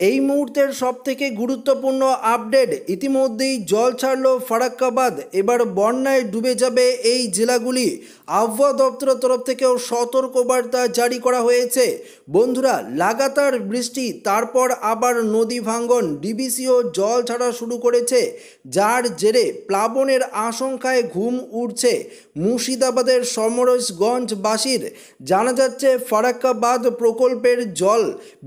এই মুহূর্তের সবথেকে গুরুত্বপূর্ণ আপডেট, ইতিমধ্যেই জল ছাড়ল ফারাক্কাবাদ। এবার বন্যায় ডুবে যাবে এই জেলাগুলি। আবহাওয়া দপ্তরের তরফ থেকেও সতর্কবার্তা জারি করা হয়েছে। বন্ধুরা, লাগাতার বৃষ্টি, তারপর আবার নদী ভাঙ্গন, ডিবিসিও জল ছাড়া শুরু করেছে, যার জেরে প্লাবনের আশঙ্কায় ঘুম উঠছে মুর্শিদাবাদের সমরসগঞ্জবাসীর। জানা যাচ্ছে ফারাক্কাবাদ প্রকল্পের জল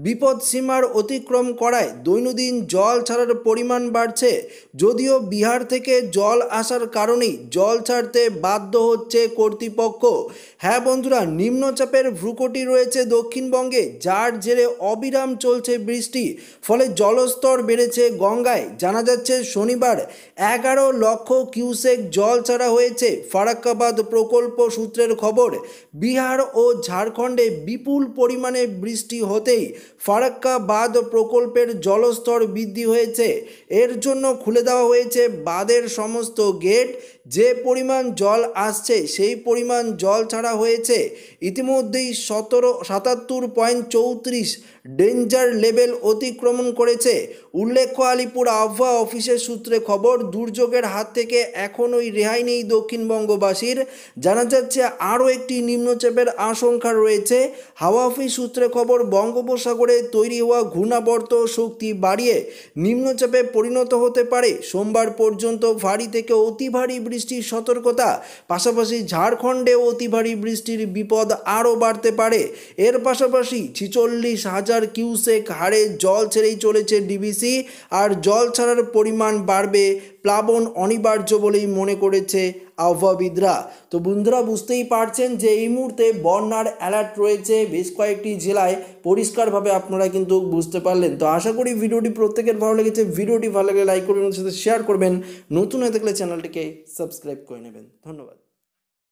বিপদসীমার অতিক্রম করায় দৈনন্দিন জল ছাড়ার পরিমাণ বাড়ছে। যদিও বিহার থেকে জল আসার কারণেই জল ছাড়তে বাধ্য হচ্ছে কর্তৃপক্ষ। হ্যাঁ বন্ধুরা, নিম্নচাপের ভ্রুকুটি রয়েছে দক্ষিণবঙ্গে, যার জেরে অবিরাম চলছে বৃষ্টি, ফলে জলস্তর বেড়েছে গঙ্গায়। জানা যাচ্ছে শনিবার 11 লক্ষ কিউসেক জল ছাড়া হয়েছে। ফারাক্কাবাদ প্রকল্প সূত্রের খবর, বিহার ও ঝাড়খণ্ডে বিপুল পরিমাণে বৃষ্টি হতেই ফারাক্কাবাদ প্রকল্পের জলস্তর বৃদ্ধি হয়েছে। এর জন্য খুলে দেওয়া হয়েছে বাঁধের সমস্ত গেট। যে পরিমাণ জল আসছে সেই পরিমাণ জল ছাড়া হয়েছে। ইতিমধ্যেই 77.34 ডেঞ্জার লেভেল অতিক্রমণ করেছে। উল্লেখ্য, আলিপুর আবহাওয়া অফিসের সূত্রে খবর, দুর্যোগের হাত থেকে এখনোই রেহাই নেই দক্ষিণবঙ্গবাসীর। জানা যাচ্ছে আরও একটি নিম্নচাপের আশঙ্কা রয়েছে। হাওয়া অফিস সূত্রে খবর, বঙ্গোপসাগরে তৈরি হওয়া ঘূর্ণাবর্ত শক্তি বাড়িয়ে নিম্নচাপে পরিণত হতে পারে। সোমবার পর্যন্ত ভারী থেকে অতি ভারী বৃষ্টির সতর্কতা। পাশাপাশি ঝাড়খণ্ডে অতি ভারী বৃষ্টির বিপদ আরও বাড়তে পারে। এর পাশাপাশি 46,000 কিউসেক হারে জল ছেড়েই চলেছে ডিবিসি, আর জল ছাড়ার পরিমাণ বাড়বে। প্লাবন অনিবার্য বলেই মনে করেছে আবহাওয়াবিদরা। তো বন্ধুরা, বুঝতেই পারছেন যে এই মুহূর্তে বন্যার অ্যালার্ট রয়েছে বেশ কয়েকটি জেলায়। পরিষ্কারভাবে আপনারা কিন্তু বুঝতে পারলেন। তো আশা করি ভিডিওটি প্রত্যেকের ভালো লেগেছে। ভিডিওটি ভালো লাগলে লাইক করবেন, সাথে শেয়ার করবেন। নতুন হয়ে থাকলে চ্যানেলটিকে সাবস্ক্রাইব করে নেবেন। ধন্যবাদ।